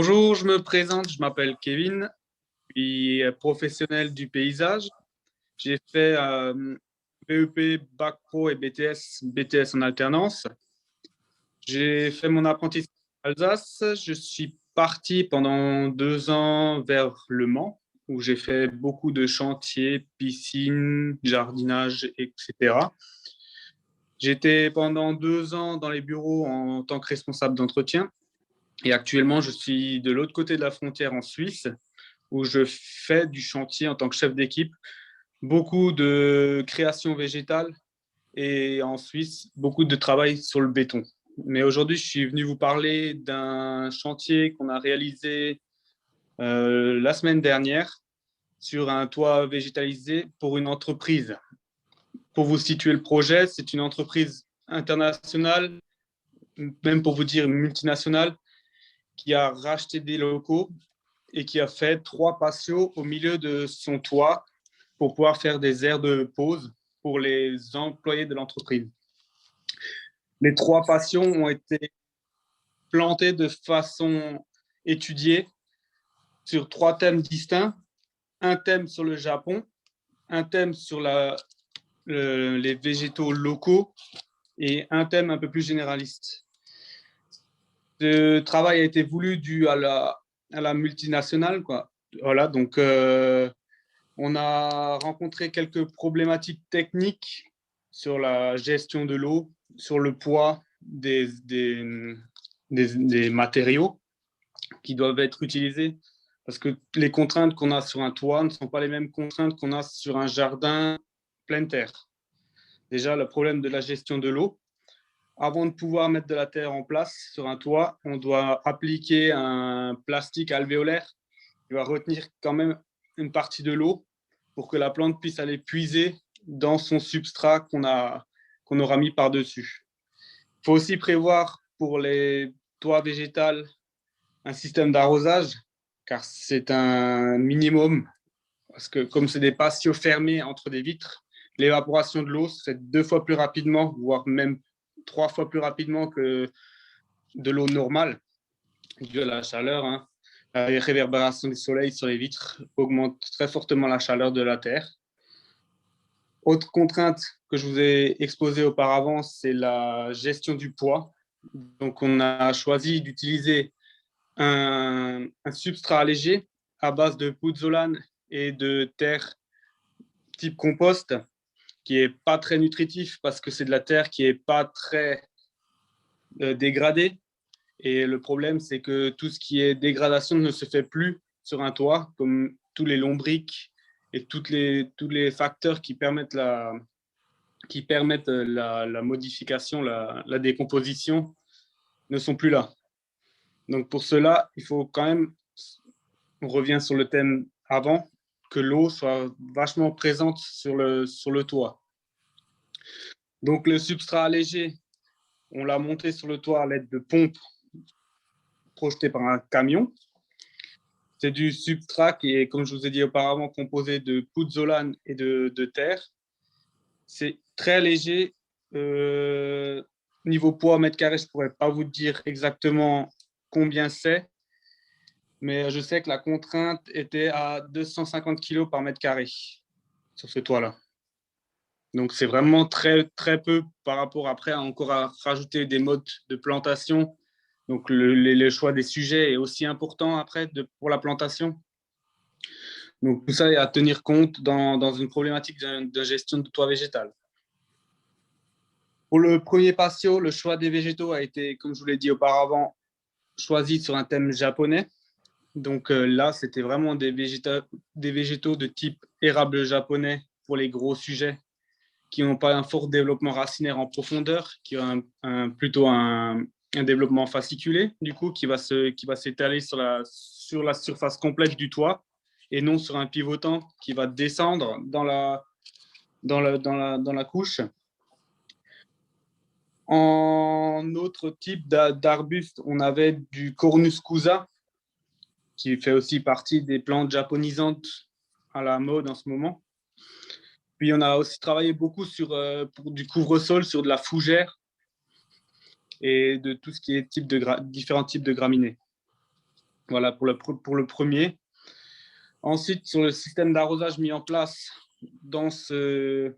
Bonjour, je me présente, je m'appelle Kevin, je suis professionnel du paysage. J'ai fait BEP, Bac Pro et BTS en alternance. J'ai fait mon apprentissage en Alsace. Je suis parti pendant 2 ans vers Le Mans, où j'ai fait beaucoup de chantiers, piscines, jardinage, etc. J'étais pendant 2 ans dans les bureaux en tant que responsable d'entretien. Et actuellement, je suis de l'autre côté de la frontière en Suisse, où je fais du chantier en tant que chef d'équipe, beaucoup de création végétale et en Suisse, beaucoup de travail sur le béton. Mais aujourd'hui, je suis venu vous parler d'un chantier qu'on a réalisé la semaine dernière sur un toit végétalisé pour une entreprise. Pour vous situer le projet, c'est une entreprise internationale, même pour vous dire multinationale, qui a racheté des locaux et qui a fait 3 patios au milieu de son toit pour pouvoir faire des aires de pause pour les employés de l'entreprise. Les 3 patios ont été plantés de façon étudiée sur 3 thèmes distincts. Un thème sur le Japon, un thème sur les végétaux locaux et un thème un peu plus généraliste. Ce travail a été voulu dû à la multinationale, quoi. Voilà, donc on a rencontré quelques problématiques techniques sur la gestion de l'eau, sur le poids des matériaux qui doivent être utilisés, parce que les contraintes qu'on a sur un toit ne sont pas les mêmes contraintes qu'on a sur un jardin pleine terre. Déjà, le problème de la gestion de l'eau. Avant de pouvoir mettre de la terre en place sur un toit, on doit appliquer un plastique alvéolaire qui va retenir quand même une partie de l'eau pour que la plante puisse aller puiser dans son substrat qu'on aura mis par-dessus. Il faut aussi prévoir pour les toits végétales un système d'arrosage, car c'est un minimum, parce que comme c'est des patios fermés entre des vitres, l'évaporation de l'eau se fait 2 fois plus rapidement, voire même 3 fois plus rapidement que de l'eau normale, due à la chaleur. La réverbération du soleil sur les vitres augmente très fortement la chaleur de la terre. Autre contrainte que je vous ai exposée auparavant, c'est la gestion du poids. Donc, on a choisi d'utiliser un substrat allégé à base de pouzzolane et de terre type compost, qui n'est pas très nutritif parce que c'est de la terre qui n'est pas très dégradée. Et le problème, c'est que tout ce qui est dégradation ne se fait plus sur un toit, comme tous les lombrics et tous les facteurs qui permettent la modification, la décomposition, ne sont plus là. Donc pour cela, il faut quand même, on revient sur le thème avant, que l'eau soit vachement présente sur le toit. Donc le substrat allégé, on l'a monté sur le toit à l'aide de pompes projetées par un camion. C'est du substrat qui est, comme je vous ai dit auparavant, composé de pouzzolane et de terre. C'est très léger. Niveau poids mètre carré, je ne pourrais pas vous dire exactement combien c'est, mais je sais que la contrainte était à 250 kg par mètre carré sur ce toit-là. Donc, c'est vraiment très, très peu par rapport après encore à rajouter des modes de plantation. Donc, le choix des sujets est aussi important après pour la plantation. Donc, tout ça est à tenir compte dans une problématique de gestion de toit végétal. Pour le premier patio, le choix des végétaux a été, comme je vous l'ai dit auparavant, choisi sur un thème japonais. Donc là, c'était vraiment des végétaux de type érable japonais pour les gros sujets qui n'ont pas un fort développement racinaire en profondeur, qui ont plutôt un développement fasciculé, du coup, qui va s'étaler sur la surface complète du toit et non sur un pivotant qui va descendre dans la couche. En autre type d'arbuste, on avait du Cornus cusa, qui fait aussi partie des plantes japonisantes à la mode en ce moment. Puis on a aussi travaillé beaucoup pour du couvre-sol, sur de la fougère et de tout ce qui est différents types de graminées. Voilà pour le premier. Ensuite, sur le système d'arrosage mis en place dans cet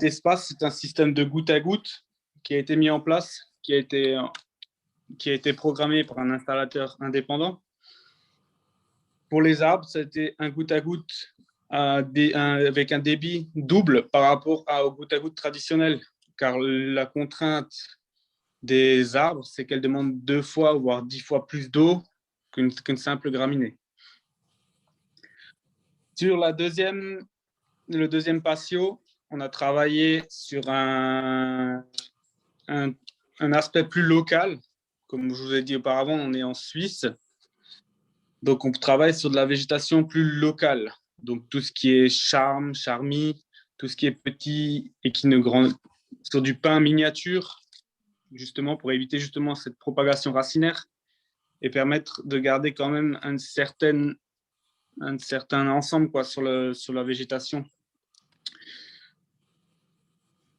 espace, c'est un système de goutte à goutte qui a été mis en place, qui a été programmé par un installateur indépendant. Pour les arbres, c'était un goutte à goutte avec un débit double par rapport au goutte à goutte traditionnel, car la contrainte des arbres, c'est qu'elles demandent 2 fois, voire 10 fois plus d'eau qu'une simple graminée. Sur le deuxième patio, on a travaillé sur un aspect plus local. Comme je vous ai dit auparavant, on est en Suisse. Donc, on travaille sur de la végétation plus locale. Donc, tout ce qui est charme, charmie, tout ce qui est petit et qui ne grandit, sur du pin miniature, justement, pour éviter justement cette propagation racinaire et permettre de garder quand même un certain ensemble quoi, sur la végétation.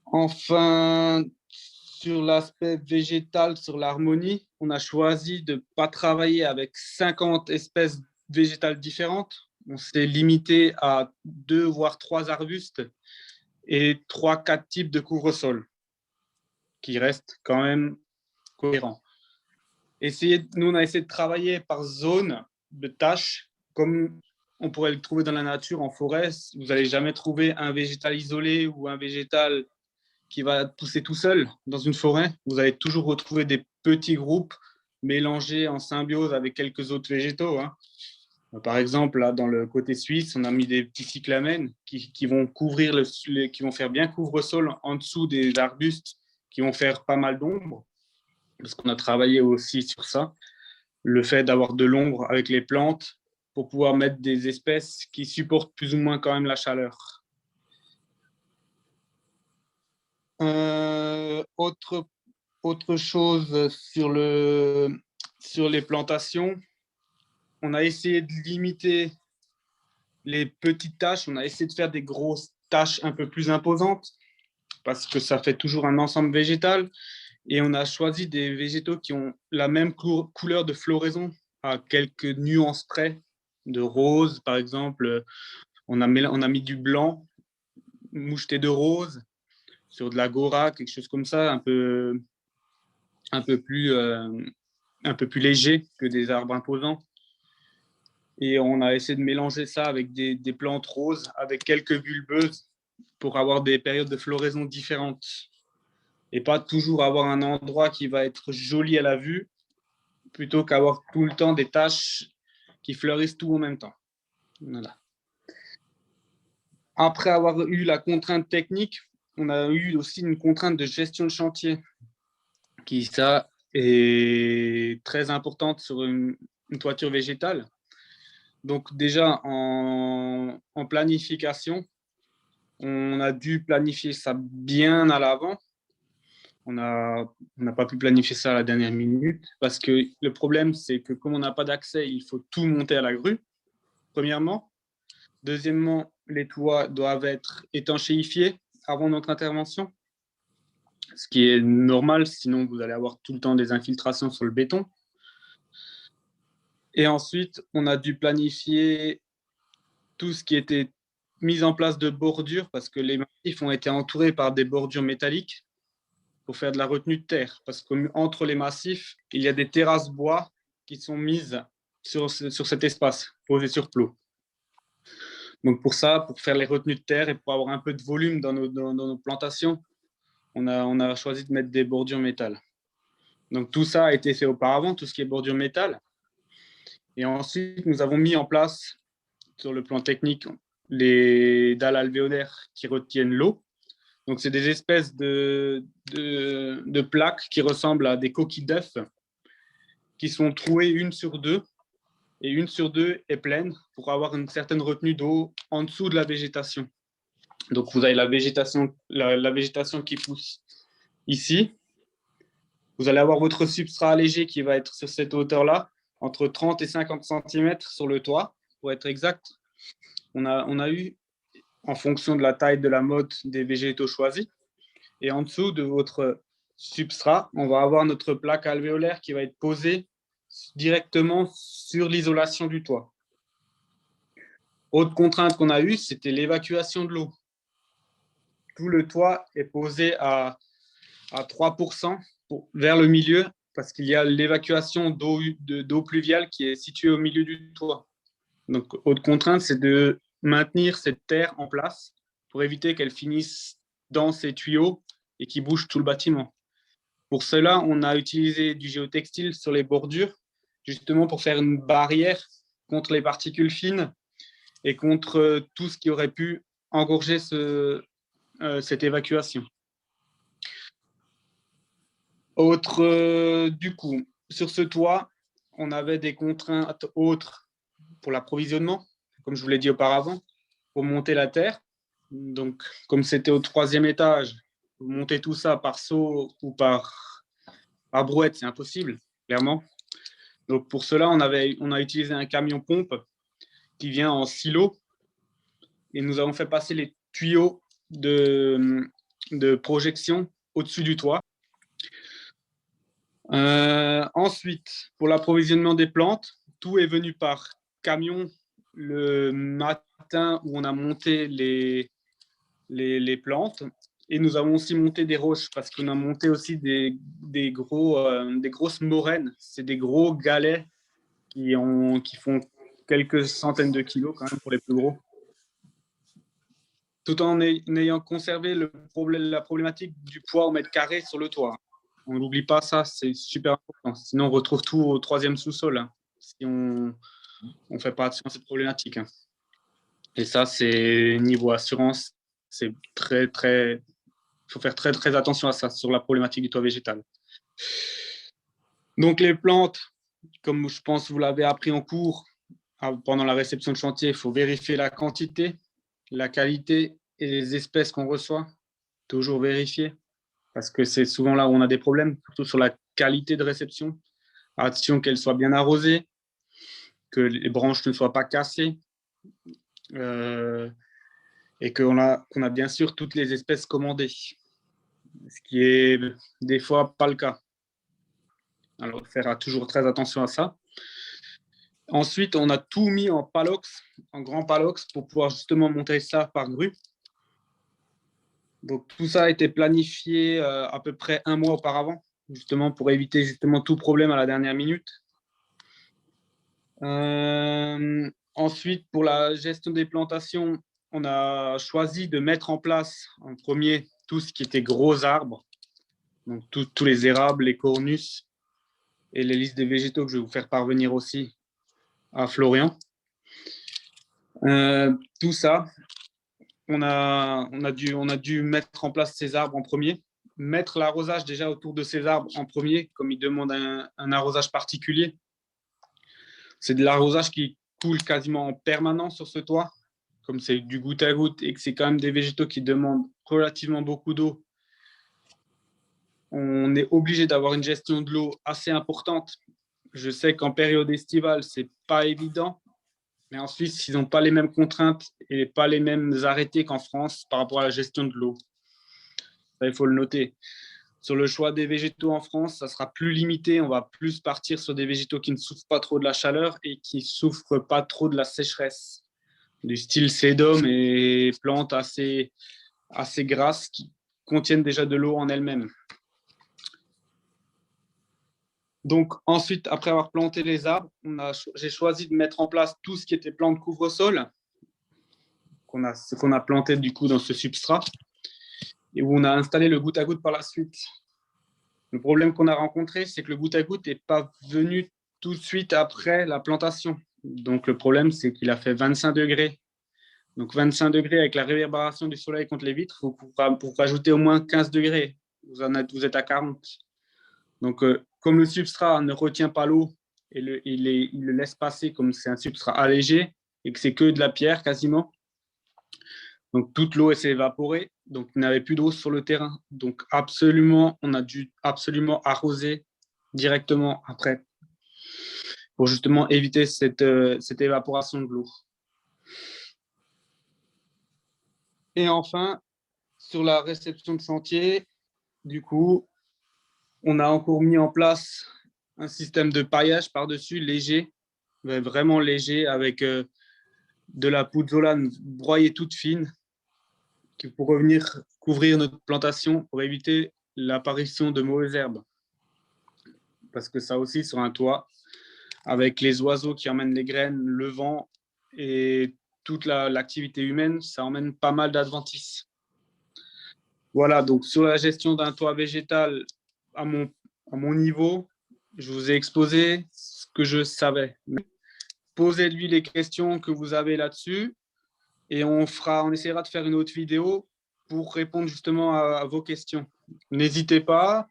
Enfin, sur l'aspect végétal, sur l'harmonie, on a choisi de ne pas travailler avec 50 espèces végétales différentes. On s'est limité à 2 voire 3 arbustes et 3-4 types de couvre-sol qui restent quand même cohérents. Nous, on a essayé de travailler par zone de tâches, comme on pourrait le trouver dans la nature, en forêt. Vous n'allez jamais trouver un végétal isolé ou un végétal qui va pousser tout seul dans une forêt. Vous allez toujours retrouver des petits groupes mélangés en symbiose avec quelques autres végétaux. Hein. Par exemple, là, dans le côté suisse, on a mis des petits cyclamènes qui vont qui vont faire bien couvre-sol en dessous des arbustes, qui vont faire pas mal d'ombre, parce qu'on a travaillé aussi sur ça, le fait d'avoir de l'ombre avec les plantes pour pouvoir mettre des espèces qui supportent plus ou moins quand même la chaleur. Autre chose sur les plantations, on a essayé de limiter les petites tâches, on a essayé de faire des grosses tâches un peu plus imposantes parce que ça fait toujours un ensemble végétal et on a choisi des végétaux qui ont la même couleur de floraison à quelques nuances près, de rose par exemple, on a mis du blanc moucheté de rose sur de l'agora, quelque chose comme ça, un peu plus léger que des arbres imposants. Et on a essayé de mélanger ça avec des plantes roses, avec quelques bulbeuses, pour avoir des périodes de floraison différentes. Et pas toujours avoir un endroit qui va être joli à la vue, plutôt qu'avoir tout le temps des taches qui fleurissent tout en même temps. Voilà. Après avoir eu la contrainte technique, on a eu aussi une contrainte de gestion de chantier, qui ça est très importante sur une toiture végétale. Donc déjà, en planification, on a dû planifier ça bien à l'avant. On n'a pas pu planifier ça à la dernière minute parce que le problème, c'est que comme on n'a pas d'accès, il faut tout monter à la grue, premièrement. Deuxièmement, les toits doivent être étanchéifiés avant notre intervention, ce qui est normal, sinon vous allez avoir tout le temps des infiltrations sur le béton. Et ensuite, on a dû planifier tout ce qui était mis en place de bordures parce que les massifs ont été entourés par des bordures métalliques pour faire de la retenue de terre. Parce qu'entre les massifs, il y a des terrasses bois qui sont mises sur cet espace, posées sur plot. Donc pour ça, pour faire les retenues de terre et pour avoir un peu de volume dans nos plantations, on a choisi de mettre des bordures métal. Donc tout ça a été fait auparavant, tout ce qui est bordure métal. Et ensuite, nous avons mis en place, sur le plan technique, les dalles alvéolaires qui retiennent l'eau. Donc, c'est des espèces de plaques qui ressemblent à des coquilles d'œufs qui sont trouées une sur deux. Et une sur deux est pleine pour avoir une certaine retenue d'eau en dessous de la végétation. Donc, vous avez la végétation qui pousse ici. Vous allez avoir votre substrat allégé qui va être sur cette hauteur-là, entre 30 et 50 cm sur le toit, pour être exact. On a eu, en fonction de la taille de la motte, des végétaux choisis. Et en dessous de votre substrat, on va avoir notre plaque alvéolaire qui va être posée directement sur l'isolation du toit. Autre contrainte qu'on a eue, c'était l'évacuation de l'eau. Tout le toit est posé à 3% vers le milieu parce qu'il y a l'évacuation d'eau pluviale qui est située au milieu du toit. Donc, autre contrainte, c'est de maintenir cette terre en place pour éviter qu'elle finisse dans ces tuyaux et qui bouge tout le bâtiment. Pour cela, on a utilisé du géotextile sur les bordures, justement pour faire une barrière contre les particules fines et contre tout ce qui aurait pu engorger cette évacuation. Du coup, sur ce toit, on avait des contraintes autres pour l'approvisionnement, comme je vous l'ai dit auparavant, pour monter la terre. Donc, comme c'était au 3e étage, monter tout ça par seau ou par brouette, c'est impossible, clairement. Donc, pour cela, on a utilisé un camion pompe qui vient en silo et nous avons fait passer les tuyaux de projection au-dessus du toit. Ensuite, pour l'approvisionnement des plantes, tout est venu par camion le matin où on a monté les plantes. Et nous avons aussi monté des roches parce qu'on a monté aussi des grosses moraines. C'est des gros galets qui font quelques centaines de kilos quand même pour les plus gros. Tout en ayant conservé la problématique du poids au mètre carré sur le toit. On n'oublie pas ça, c'est super important. Sinon, on retrouve tout au 3e sous-sol, hein, si on ne fait pas attention à cette problématique. Hein. Et ça, c'est niveau assurance, c'est très, très... Il faut faire très, très attention à ça, sur la problématique du toit végétal. Donc, les plantes, comme je pense que vous l'avez appris en cours, pendant la réception de chantier, il faut vérifier la quantité, la qualité et les espèces qu'on reçoit. Toujours vérifier, parce que c'est souvent là où on a des problèmes, surtout sur la qualité de réception. Attention qu'elle soit bien arrosée, que les branches ne soient pas cassées, et qu'on a bien sûr toutes les espèces commandées, ce qui est des fois pas le cas. Alors, faire toujours très attention à ça. Ensuite, on a tout mis en palox, en grand palox, pour pouvoir justement monter ça par grue. Donc, tout ça a été planifié à peu près 1 mois auparavant, justement pour éviter justement tout problème à la dernière minute. Ensuite, pour la gestion des plantations, on a choisi de mettre en place en premier tout ce qui était gros arbres, donc tous les érables, les cornus et les listes des végétaux que je vais vous faire parvenir aussi à Florian. Tout ça, on a dû mettre en place ces arbres en premier, mettre l'arrosage déjà autour de ces arbres en premier, comme il demande un arrosage particulier. C'est de l'arrosage qui coule quasiment en permanence sur ce toit, comme c'est du goutte à goutte et que c'est quand même des végétaux qui demandent relativement beaucoup d'eau. On est obligé d'avoir une gestion de l'eau assez importante. Je sais qu'en période estivale, c'est pas évident, mais en Suisse, ils n'ont pas les mêmes contraintes et pas les mêmes arrêtés qu'en France par rapport à la gestion de l'eau. Ça, il faut le noter. Sur le choix des végétaux en France, ça sera plus limité. On va plus partir sur des végétaux qui ne souffrent pas trop de la chaleur et qui ne souffrent pas trop de la sécheresse, du style sédum et plantes assez grasses qui contiennent déjà de l'eau en elles-mêmes. Donc ensuite, après avoir planté les arbres, j'ai choisi de mettre en place tout ce qui était plantes couvre-sol, ce qu'on a planté du coup dans ce substrat, et où on a installé le goutte à goutte par la suite. Le problème qu'on a rencontré, c'est que le goutte à goutte n'est pas venu tout de suite après la plantation. Donc le problème, c'est qu'il a fait 25 degrés. Donc 25 degrés avec la réverbération du soleil contre les vitres, pour rajouter au moins 15 degrés. Vous êtes à 40. Donc comme le substrat ne retient pas l'eau et il le laisse passer comme c'est un substrat allégé et que c'est que de la pierre quasiment, donc toute l'eau s'est évaporée, donc il n'y avait plus d'eau sur le terrain. Donc on a dû absolument arroser directement après pour justement éviter cette évaporation de l'eau. Et enfin, sur la réception de chantier, du coup, on a encore mis en place un système de paillage par-dessus, léger, vraiment léger, avec de la pouzzolane broyée toute fine, pour revenir couvrir notre plantation, pour éviter l'apparition de mauvaises herbes. Parce que ça aussi, sur un toit, avec les oiseaux qui emmènent les graines, le vent et toute l'activité humaine, ça emmène pas mal d'adventices. Voilà, donc sur la gestion d'un toit végétal à mon niveau, je vous ai exposé ce que je savais. Posez-lui les questions que vous avez là-dessus et on essaiera de faire une autre vidéo pour répondre justement à vos questions. N'hésitez pas.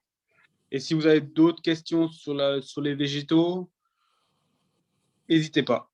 Et si vous avez d'autres questions sur les végétaux, n'hésitez pas.